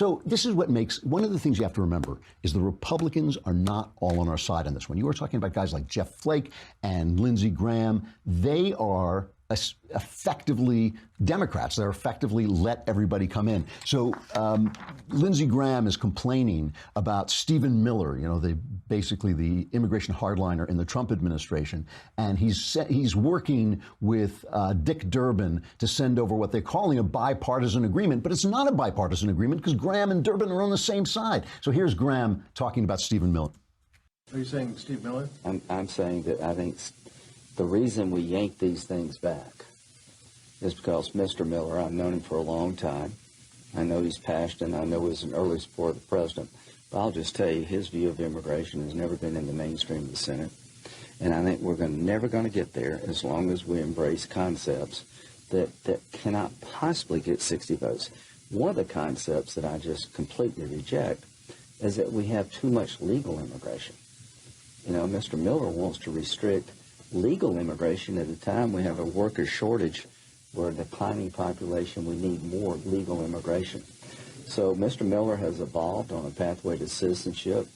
So this is what makes, one of the things you have to remember is the Republicans are not all on our side on this one. You were talking about guys like Jeff Flake and Lindsey Graham. They are effectively Democrats. They're effectively let everybody come in. So Lindsey Graham is complaining about Stephen Miller, you know, basically the immigration hardliner in the Trump administration, and he's working with Dick Durbin to send over what they're calling a bipartisan agreement, but it's not a bipartisan agreement because Graham and Durbin are on the same side. So here's Graham talking about Stephen Miller. Are you saying Steve Miller? I'm saying that I think the reason we yank these things back is because Mr. Miller, I've known him for a long time. I know he's passionate. I know he's an early supporter of the president. But I'll just tell you, his view of immigration has never been in the mainstream of the Senate. And I think we're never going to get there as long as we embrace concepts that cannot possibly get 60 votes. One of the concepts that I just completely reject is that we have too much legal immigration. You know, Mr. Miller wants to restrict legal immigration at a time we have a worker shortage. We're a declining population. We need more legal immigration. So Mr. Miller has evolved on a pathway to citizenship,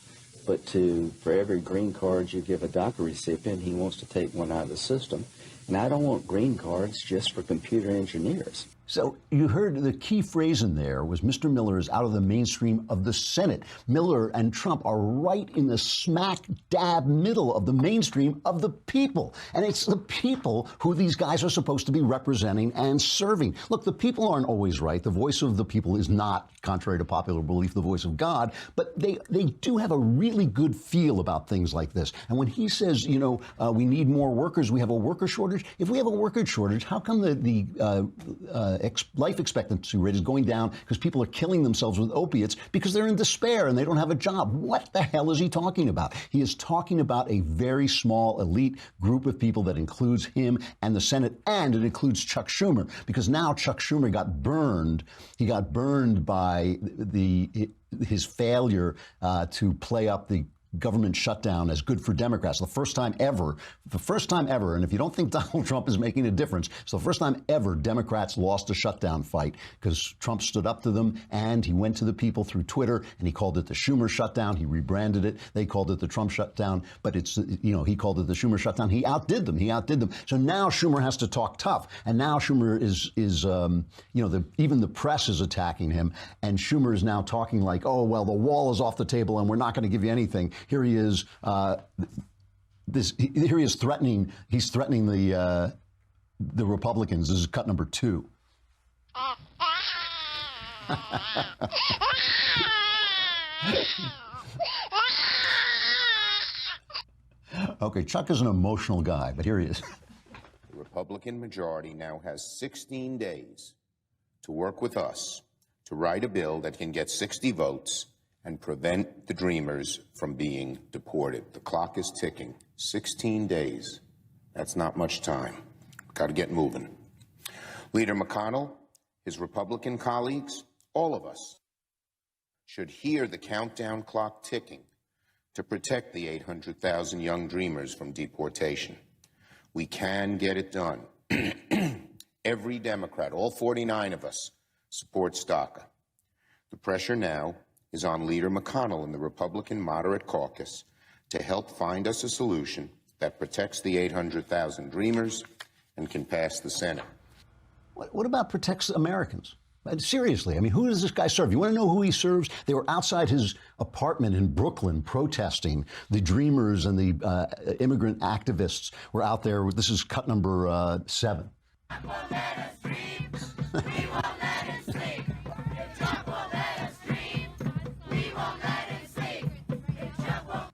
but for every green card you give a DACA recipient, he wants to take one out of the system. And I don't want green cards just for computer engineers. So you heard the key phrase in there was Mr. Miller is out of the mainstream of the Senate. Miller and Trump are right in the smack dab middle of the mainstream of the people. And it's the people who these guys are supposed to be representing and serving. Look, the people aren't always right. The voice of the people is not, contrary to popular belief, the voice of God. But they do have a really good feel about things like this. And when he says, you know, we need more workers, we have a worker shortage. If we have a worker shortage, how come the life expectancy rate is going down because people are killing themselves with opiates because they're in despair and they don't have a job? What the hell is he talking about? He is talking about a very small elite group of people that includes him and the Senate, and it includes Chuck Schumer, because now Chuck Schumer got burned. He got burned by his failure to play up the government shutdown as good for Democrats. The first time ever, and if you don't think Donald Trump is making a difference, it's the first time ever Democrats lost a shutdown fight because Trump stood up to them and he went to the people through Twitter and he called it the Schumer shutdown. He rebranded it. They called it the Trump shutdown, but it's, you know, he called it the Schumer shutdown. He outdid them. So now Schumer has to talk tough. And now Schumer is you know, even the press is attacking him. And Schumer is now talking like, oh, well, the wall is off the table and we're not going to give you anything. Here he is. Here he is threatening. He's threatening the Republicans. This is cut number 2. Okay, Chuck is an emotional guy, but here he is. The Republican majority now has 16 days to work with us to write a bill that can get 60 votes and prevent the Dreamers from being deported. The clock is ticking. 16 days. That's not much time. Got to get moving. Leader McConnell, his Republican colleagues, all of us should hear the countdown clock ticking to protect the 800,000 young Dreamers from deportation. We can get it done. Every Democrat, all 49 of us, supports DACA. The pressure now is on Leader McConnell and the Republican moderate caucus to help find us a solution that protects the 800,000 Dreamers and can pass the Senate. What about protects Americans? Seriously, I mean, who does this guy serve? You want to know who he serves? They were outside his apartment in Brooklyn protesting. The Dreamers and the immigrant activists were out there. This is cut number 7. Won't let us dream. We won't let it sleep. Trump won't let us dream. We won't let it sleep. Trump won't.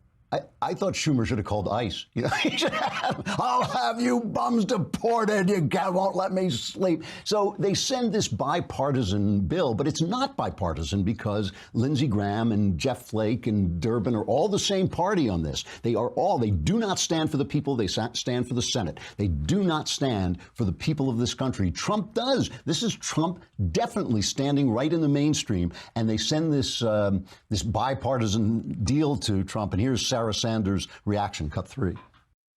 I thought Schumer should have called ICE. You know, he should have, I'll have you bums deported. You won't let me sleep. So they send this bipartisan bill, but it's not bipartisan because Lindsey Graham and Jeff Flake and Durbin are all the same party on this. They do not stand for the people. They stand for the Senate. They do not stand for the people of this country. Trump does. This is Trump definitely standing right in the mainstream. And they send this bipartisan deal to Trump. And here's Sarah Sanders' reaction, cut 3.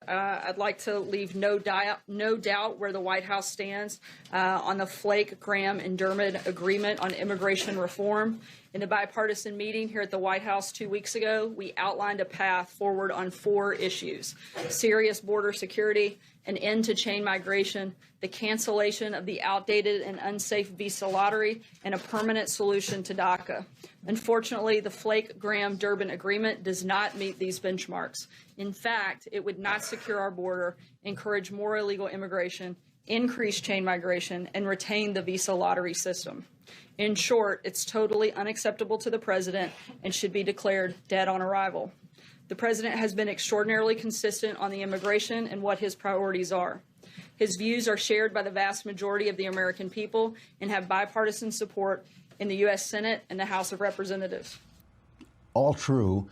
I'd like to leave no doubt where the White House stands on the Flake, Graham, and Dermot agreement on immigration reform. In the bipartisan meeting here at the White House 2 weeks ago, we outlined a path forward on 4 issues: serious border security, an end to chain migration, the cancellation of the outdated and unsafe visa lottery, and a permanent solution to DACA. Unfortunately, the Flake-Graham-Durbin agreement does not meet these benchmarks. In fact, it would not secure our border, encourage more illegal immigration, increase chain migration, and retain the visa lottery system. In short, it's totally unacceptable to the president and should be declared dead on arrival. The president has been extraordinarily consistent on the immigration and what his priorities are. His views are shared by the vast majority of the American people and have bipartisan support in the U.S. Senate and the House of Representatives. All true.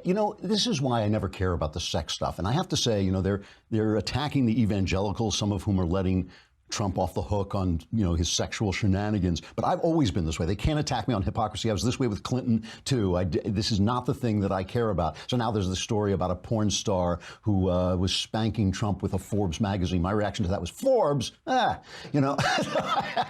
You know, this is why I never care about the sex stuff. And I have to say, you know, they're attacking the evangelicals, some of whom are letting Trump off the hook on, you know, his sexual shenanigans. But I've always been this way. They can't attack me on hypocrisy. I was this way with Clinton, too. This is not the thing that I care about. So now there's the story about a porn star who was spanking Trump with a Forbes magazine. My reaction to that was, Forbes? You know,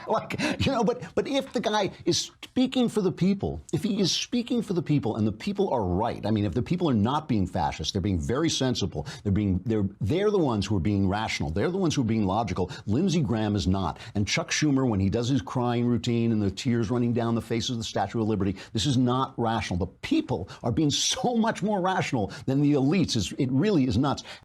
like, you know, but if the guy is speaking for the people, if he is speaking for the people and the people are right, I mean, if the people are not being fascist, they're being very sensible, they're the ones who are being rational, they're the ones who are being logical. Lindsey Graham is not. And Chuck Schumer, when he does his crying routine and the tears running down the faces of the Statue of Liberty, this is not rational. The people are being so much more rational than the elites. It really is nuts.